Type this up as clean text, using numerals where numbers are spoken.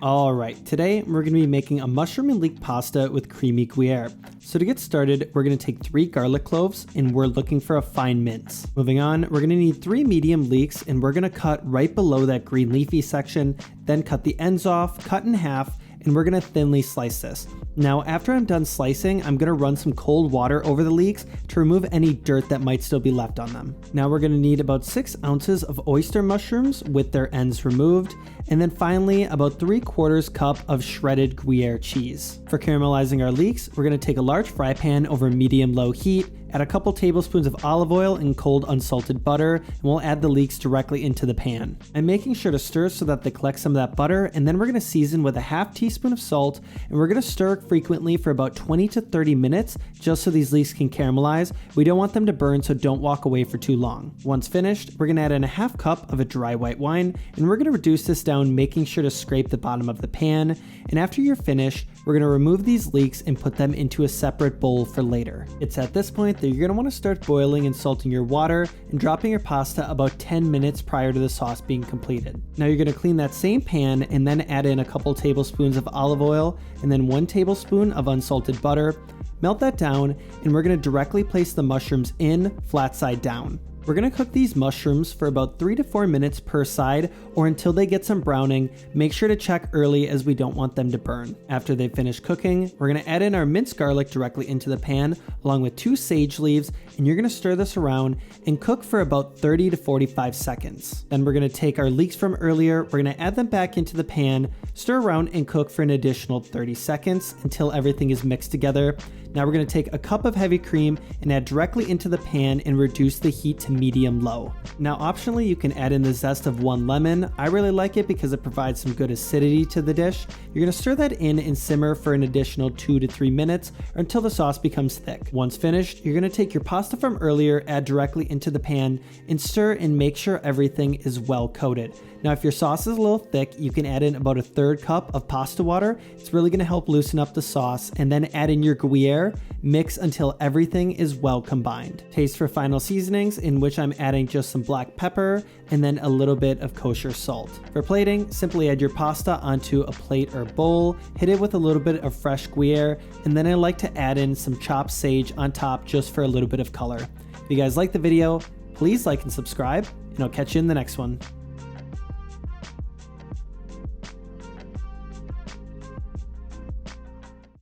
Alright, today we're going to be making a mushroom and leek pasta with creamy Gruyere. So to get started, we're going to take 3 garlic cloves and we're looking for a fine mince. Moving on, we're going to need 3 medium leeks and we're going to cut right below that green leafy section, then cut the ends off, cut in half, and we're going to thinly slice this. Now, after I'm done slicing, I'm going to run some cold water over the leeks to remove any dirt that might still be left on them. Now we're going to need about 6 ounces of oyster mushrooms with their ends removed, and then finally about 3/4 cup of shredded Gruyere cheese. For caramelizing our leeks, we're going to take a large fry pan over medium-low heat, add a couple tablespoons of olive oil and cold unsalted butter, and we'll add the leeks directly into the pan. I'm making sure to stir so that they collect some of that butter, and then we're going to season with a half teaspoon of salt, and we're going to stir frequently for about 20 to 30 minutes just so these leeks can caramelize. We don't want them to burn, so don't walk away for too long. Once finished, we're going to add in a half cup of a dry white wine, and we're going to reduce this down, making sure to scrape the bottom of the pan. And after you're finished, we're going to remove these leeks and put them into a separate bowl for later. It's at this point that you're going to want to start boiling and salting your water and dropping your pasta about 10 minutes prior to the sauce being completed. Now you're going to clean that same pan and then add in a couple tablespoons of olive oil and then 1 tablespoon of unsalted butter. Melt that down and we're going to directly place the mushrooms in flat side down. We're going to cook these mushrooms for about 3 to 4 minutes per side or until they get some browning. Make sure to check early as we don't want them to burn. After they've finished cooking, we're going to add in our minced garlic directly into the pan along with 2 sage leaves, and you're going to stir this around and cook for about 30 to 45 seconds. Then we're going to take our leeks from earlier, we're going to add them back into the pan, stir around and cook for an additional 30 seconds until everything is mixed together. Now we're going to take a cup of heavy cream and add directly into the pan and reduce the heat to medium-low. Now optionally you can add in the zest of 1 lemon. I really like it because it provides some good acidity to the dish. You're going to stir that in and simmer for an additional 2 to 3 minutes or until the sauce becomes thick. Once finished, you're going to take your pasta from earlier, add directly into the pan and stir and make sure everything is well coated. Now if your sauce is a little thick, you can add in about a 1/3 cup of pasta water. It's really going to help loosen up the sauce, and then add in your Gruyere, mix until everything is well combined. Taste for final seasonings, in which I'm adding just some black pepper and then a little bit of kosher salt. For plating, simply add your pasta onto a plate or bowl, hit it with a little bit of fresh Gruyere, and then I like to add in some chopped sage on top just for a little bit of color. If you guys like the video, please like and subscribe, and I'll catch you in the next one.